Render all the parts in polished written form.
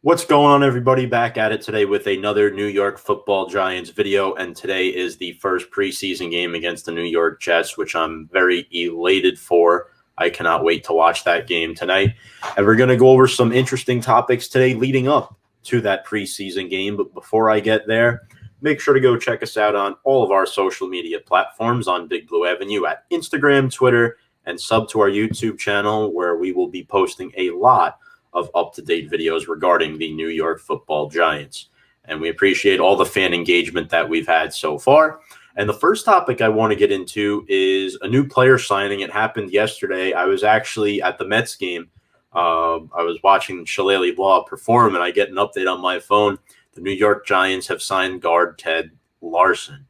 What's going on, everybody? Back at it today with another New York Football Giants video, and today is the first preseason game against the New York Jets, which I'm very elated for. I cannot wait to watch that game tonight, and we're going to go over some interesting topics today leading up to that preseason game. But before I get there, make sure to go check us out on all of our social media platforms on Big Blue Avenue at Instagram, Twitter, and sub to our YouTube channel, where we will be posting a lot of up-to-date videos regarding the New York Football Giants. And we appreciate all the fan engagement that we've had so far. And the first topic I want to get into is a new player signing. It happened yesterday. I was actually at the Mets game. I was watching Shillelagh Law perform, and I get an update on my phone. The New York Giants have signed guard Ted Larsen.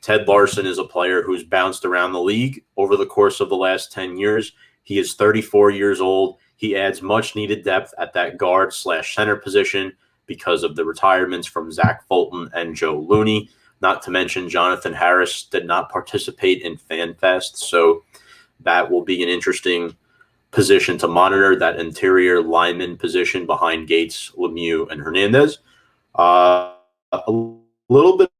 Ted Larsen is a player who's bounced around the league over the course of the last 10 years. He is 34 years old. He adds much-needed depth at that guard/center position because of the retirements from Zach Fulton and Joe Looney. Not to mention Jonathan Harris did not participate in FanFest, so that will be an interesting position to monitor, that interior lineman position behind Gates, Lemieux, and Hernandez. A little bit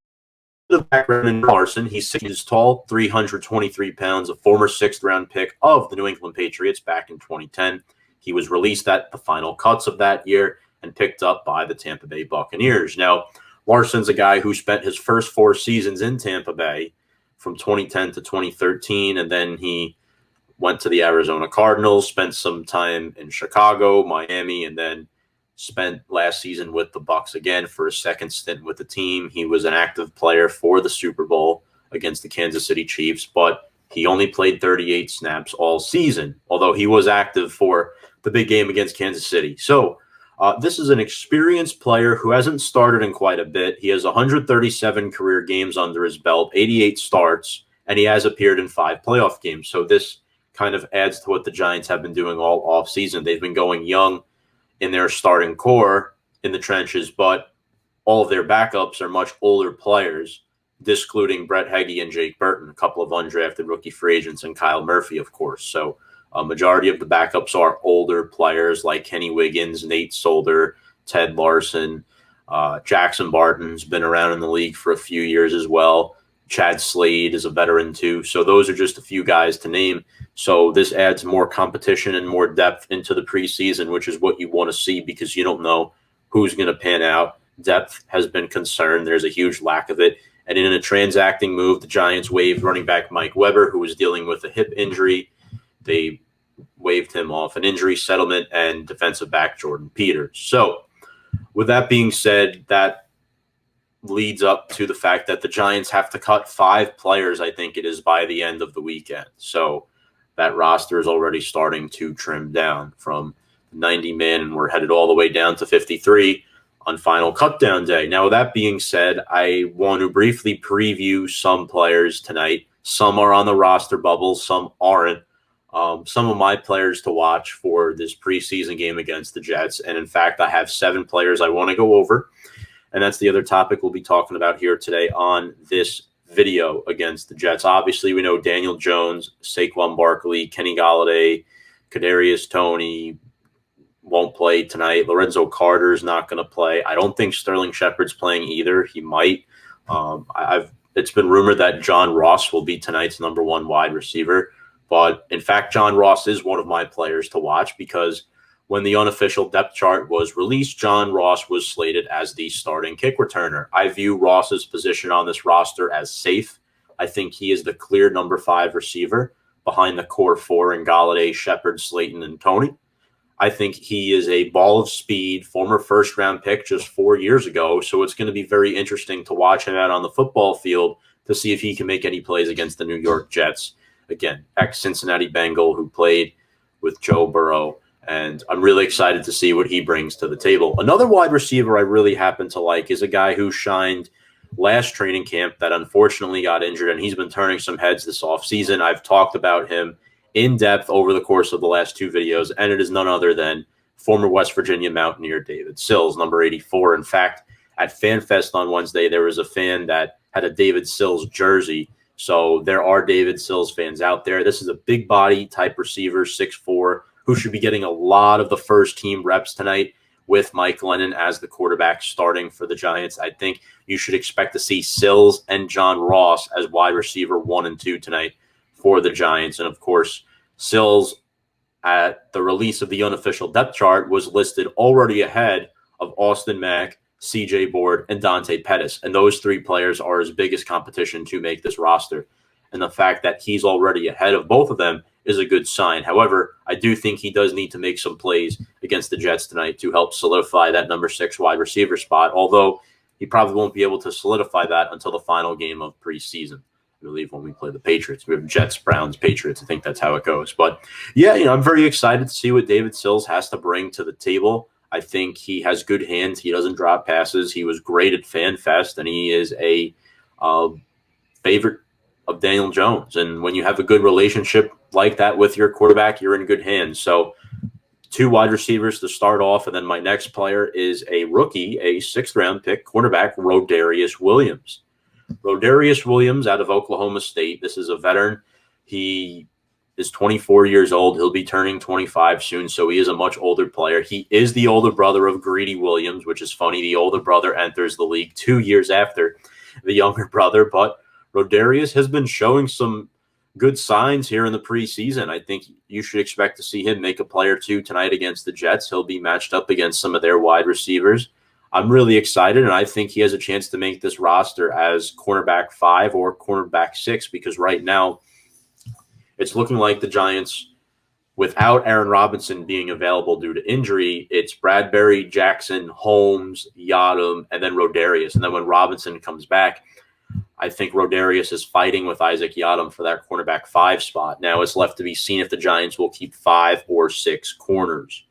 of background in Larsen. He's 6 inches tall, 323 pounds, a former sixth-round pick of the New England Patriots back in 2010. He was released at the final cuts of that year and picked up by the Tampa Bay Buccaneers. Now, Larsen's a guy who spent his first 4 seasons in Tampa Bay from 2010 to 2013, and then he went to the Arizona Cardinals, spent some time in Chicago, Miami, and then spent last season with the Bucs again for a second stint with the team. He was an active player for the Super Bowl against the Kansas City Chiefs, but he only played 38 snaps all season, although he was active for the big game against Kansas City. So this is an experienced player who hasn't started in quite a bit. He has 137 career games under his belt, 88 starts, and he has appeared in 5 playoff games. So this kind of adds to what the Giants have been doing all offseason. They've been going young in their starting core in the trenches, but all of their backups are much older players, discluding Brett Heggie and Jake Burton, a couple of undrafted rookie free agents, and Kyle Murphy, of course. So a majority of the backups are older players like Kenny Wiggins, Nate Solder, Ted Larsen. Jackson Barton's been around in the league for a few years as well. Chad Slade is a veteran too. So those are just a few guys to name. So this adds more competition and more depth into the preseason, which is what you want to see because you don't know who's going to pan out. Depth has been concerned. There's a huge lack of it. And in a transacting move, the Giants waived running back Mike Weber, who was dealing with a hip injury. They waived him off an injury settlement, and defensive back Jordan Peters. So with that being said, that leads up to the fact that the Giants have to cut 5 players, I think it is, by the end of the weekend. So that roster is already starting to trim down from 90 men, and we're headed all the way down to 53 on final cutdown day. Now, with that being said, I want to briefly preview some players tonight. Some are on the roster bubble, some aren't. Some of my players to watch for this preseason game against the Jets. And in fact, I have 7 players I want to go over. And that's the other topic we'll be talking about here today on this video against the Jets. Obviously, we know Daniel Jones, Saquon Barkley, Kenny Golladay, Kadarius Toney won't play tonight. Lorenzo Carter's not going to play. I don't think Sterling Shepard's playing either. He might. It's been rumored that John Ross will be tonight's number 1 wide receiver. But, in fact, John Ross is one of my players to watch because when the unofficial depth chart was released, John Ross was slated as the starting kick returner. I view Ross's position on this roster as safe. I think he is the clear number 5 receiver behind the core 4 in Golladay, Shepard, Slayton, and Toney. I think he is a ball of speed, former first-round pick just 4 years ago, so it's going to be very interesting to watch him out on the football field to see if he can make any plays against the New York Jets. Again, ex-Cincinnati Bengal who played with Joe Burrow, and I'm really excited to see what he brings to the table. Another wide receiver I really happen to like is a guy who shined last training camp that unfortunately got injured, and he's been turning some heads this offseason. I've talked about him in depth over the course of the last 2 videos, and it is none other than former West Virginia Mountaineer David Sills, number 84. In fact, at FanFest on Wednesday, there was a fan that had a David Sills jersey. So there are David Sills fans out there. This is a big body type receiver, 6'4", who should be getting a lot of the first team reps tonight with Mike Glennon as the quarterback starting for the Giants. I think you should expect to see Sills and John Ross as wide receiver 1 and 2 tonight for the Giants. And, of course, Sills at the release of the unofficial depth chart was listed already ahead of Austin Mack, C.J. Board, and Dante Pettis. And those 3 players are his biggest competition to make this roster. And the fact that he's already ahead of both of them is a good sign. However, I do think he does need to make some plays against the Jets tonight to help solidify that number 6 wide receiver spot, although he probably won't be able to solidify that until the final game of preseason. I believe when we play the Patriots. We have Jets, Browns, Patriots. I think that's how it goes. But, yeah, I'm very excited to see what David Sills has to bring to the table. I think he has good hands. He doesn't drop passes. He was great at FanFest, and he is a favorite of Daniel Jones. And when you have a good relationship like that with your quarterback, you're in good hands. So 2 wide receivers to start off, and then my next player is a rookie, a 6th-round pick, cornerback, Rodarius Williams. Rodarius Williams out of Oklahoma State. This is a veteran. He is 24 years old. He'll be turning 25 soon, so he is a much older player. He is the older brother of Greedy Williams, which is funny. The older brother enters the league 2 years after the younger brother, but Rodarius has been showing some good signs here in the preseason. I think you should expect to see him make a play or 2 tonight against the Jets. He'll be matched up against some of their wide receivers. I'm really excited, and I think he has a chance to make this roster as cornerback 5 or cornerback 6, because right now it's looking like the Giants, without Aaron Robinson being available due to injury, it's Bradbury, Jackson, Holmes, Yadam, and then Rodarius. And then when Robinson comes back, I think Rodarius is fighting with Isaac Yadam for that cornerback 5 spot. Now it's left to be seen if the Giants will keep 5 or 6 corners.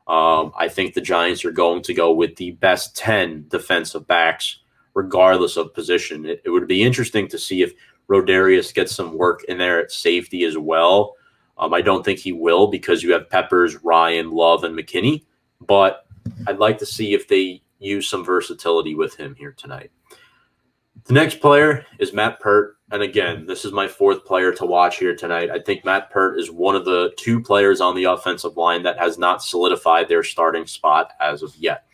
I think the Giants are going to go with the best 10 defensive backs, regardless of position. It would be interesting to see if Rodarius gets some work in there at safety as well. I don't think he will, because you have Peppers, Ryan, Love, and McKinney. But I'd like to see if they use some versatility with him here tonight. The next player is Matt Peart. And again, this is my 4th player to watch here tonight. I think Matt Peart is one of the 2 players on the offensive line that has not solidified their starting spot as of yet.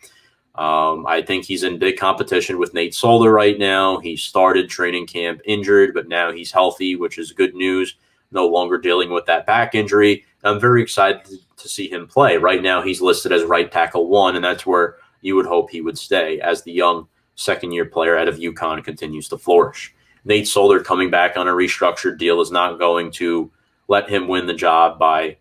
I think he's in big competition with Nate Solder right now. He started training camp injured, but now he's healthy, which is good news. No longer dealing with that back injury. I'm very excited to see him play. Right now, he's listed as right tackle 1, and that's where you would hope he would stay as the young second-year player out of UConn continues to flourish. Nate Solder coming back on a restructured deal is not going to let him win the job by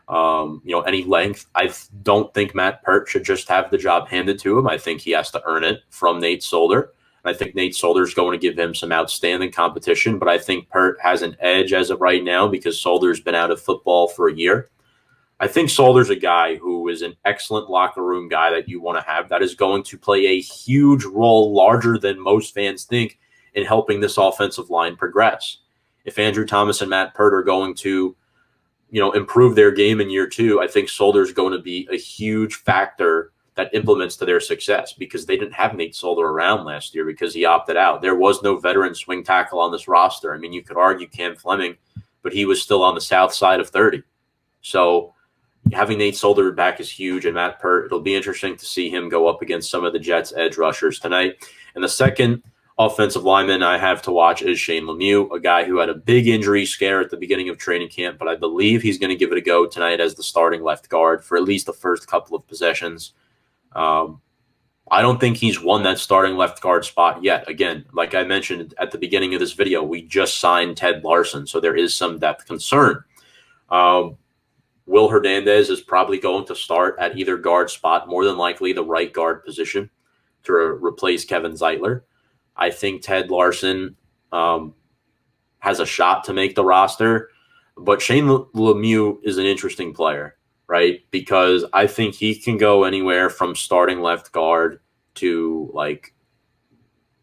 any length. I don't think Matt Peart should just have the job handed to him. I think he has to earn it from Nate Solder. And I think Nate Solder is going to give him some outstanding competition, but I think Peart has an edge as of right now because Solder's been out of football for a year. I think Solder's a guy who is an excellent locker room guy that you want to have that is going to play a huge role, larger than most fans think, in helping this offensive line progress. If Andrew Thomas and Matt Peart are going to, improve their game in year 2, I think Solder's going to be a huge factor that implements to their success, because they didn't have Nate Solder around last year because he opted out. There was no veteran swing tackle on this roster. I mean, you could argue Cam Fleming, but he was still on the south side of 30. So having Nate Solder back is huge, and Matt Peart, it'll be interesting to see him go up against some of the Jets' edge rushers tonight. And the second offensive lineman I have to watch is Shane Lemieux, a guy who had a big injury scare at the beginning of training camp, but I believe he's going to give it a go tonight as the starting left guard for at least the first couple of possessions. I don't think he's won that starting left guard spot yet. Again, like I mentioned at the beginning of this video, we just signed Ted Larsen, so there is some depth concern. Will Hernandez is probably going to start at either guard spot, more than likely the right guard position, to replace Kevin Zeitler. I think Ted Larsen has a shot to make the roster, but Shane Lemieux is an interesting player, right? Because I think he can go anywhere from starting left guard to like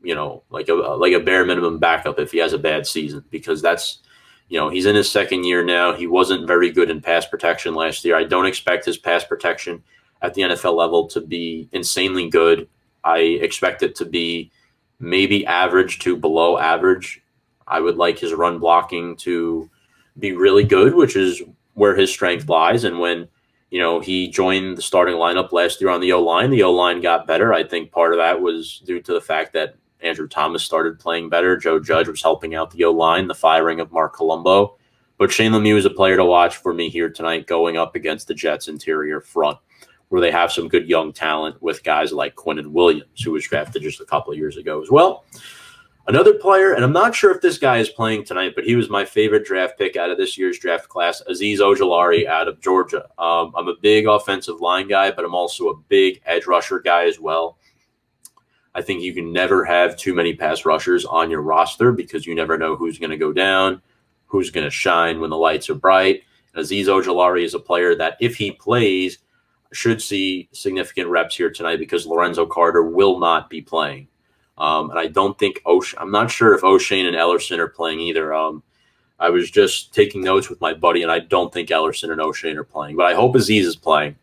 a bare minimum backup if he has a bad season, because that's, he's in his second year now. He wasn't very good in pass protection last year. I don't expect his pass protection at the NFL level to be insanely good. I expect it to be maybe average to below average. I would like his run blocking to be really good, which is where his strength lies. And when he joined the starting lineup last year on the O-line. The O-line got better. I think part of that was due to the fact that Andrew Thomas started playing better. Joe Judge was helping out the O-line, the firing of Mark Colombo. But Shane Lemieux is a player to watch for me here tonight going up against the Jets' interior front, where they have some good young talent with guys like Quinnen Williams, who was drafted just a couple of years ago as well. Another player, and I'm not sure if this guy is playing tonight, but he was my favorite draft pick out of this year's draft class, Aziz Ogilari out of Georgia. I'm a big offensive line guy, but I'm also a big edge rusher guy as well. I think you can never have too many pass rushers on your roster because you never know who's going to go down, who's going to shine when the lights are bright. Aziz Ogilari is a player that, if he plays, should see significant reps here tonight because Lorenzo Carter will not be playing. And I don't think I'm not sure if O'Shane and Ellerson are playing either. I was just taking notes with my buddy, and I don't think Ellerson and O'Shane are playing, but I hope Aziz is playing.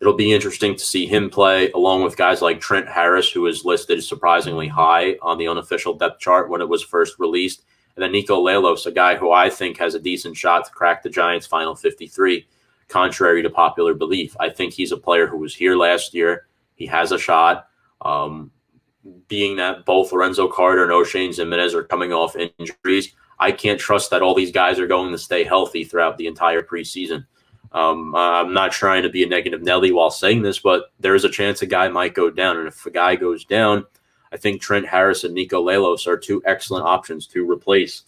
It'll be interesting to see him play along with guys like Trent Harris, who is listed surprisingly high on the unofficial depth chart when it was first released. And then Nico Lelos, a guy who I think has a decent shot to crack the Giants' final 53, contrary to popular belief. I think he's a player who was here last year. He has a shot. Being that both Lorenzo Carter and O'Shane Ximines are coming off injuries, I can't trust that all these guys are going to stay healthy throughout the entire preseason. I'm not trying to be a negative Nelly while saying this, but there is a chance a guy might go down. And if a guy goes down, I think Trent Harris and Nico Lelos are two excellent options to replace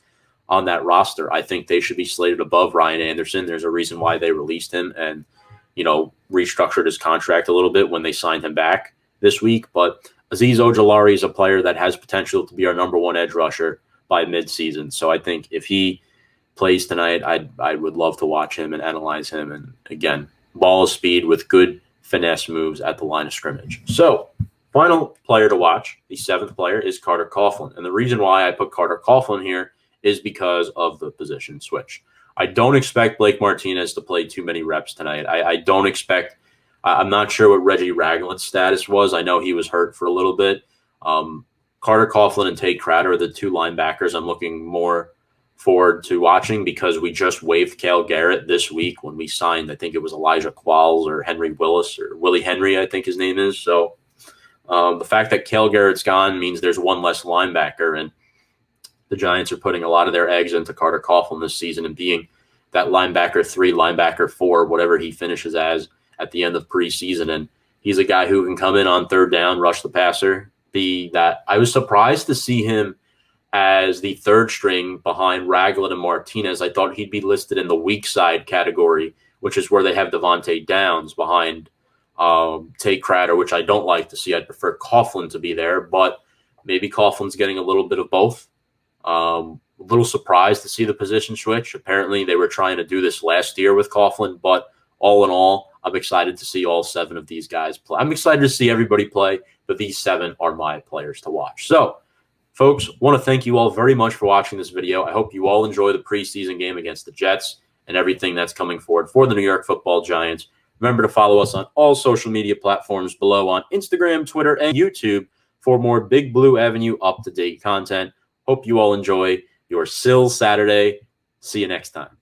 on that roster. I think they should be slated above Ryan Anderson. There's a reason why they released him and, restructured his contract a little bit when they signed him back this week. But Aziz Ogilari is a player that has potential to be our number one edge rusher by midseason. So I think if he plays tonight, I would love to watch him and analyze him. And again, ball speed with good finesse moves at the line of scrimmage. So final player to watch, the seventh player, is Carter Coughlin. And the reason why I put Carter Coughlin here is because of the position switch. I don't expect Blake Martinez to play too many reps tonight. I don't expect – I'm not sure what Reggie Ragland's status was. I know he was hurt for a little bit. Carter Coughlin and Tate Crowder are the two linebackers I'm looking more forward to watching because we just waived Cale Garrett this week when we signed, I think it was Elijah Qualls or Henry Willis or Willie Henry, I think his name is. So the fact that Cale Garrett's gone means there's one less linebacker, and the Giants are putting a lot of their eggs into Carter Coughlin this season and being that linebacker 3, linebacker 4, whatever he finishes as at the end of preseason. And he's a guy who can come in on third down, rush the passer, be that. I was surprised to see him as the third string behind Ragland and Martinez. I thought he'd be listed in the weak side category, which is where they have Devontae Downs behind Tate Crowder, which I don't like to see. I'd prefer Coughlin to be there, but maybe Coughlin's getting a little bit of both. A little surprised to see the position switch. Apparently they were trying to do this last year with Coughlin, but all in all, I'm excited to see all 7 of these guys play. I'm excited to see everybody play, but these 7 are my players to watch. So, folks, want to thank you all very much for watching this video. I hope you all enjoy the preseason game against the Jets and everything that's coming forward for the New York Football Giants. Remember to follow us on all social media platforms below on Instagram, Twitter, and YouTube for more Big Blue Avenue up-to-date content. Hope you all enjoy your Sill Saturday. See you next time.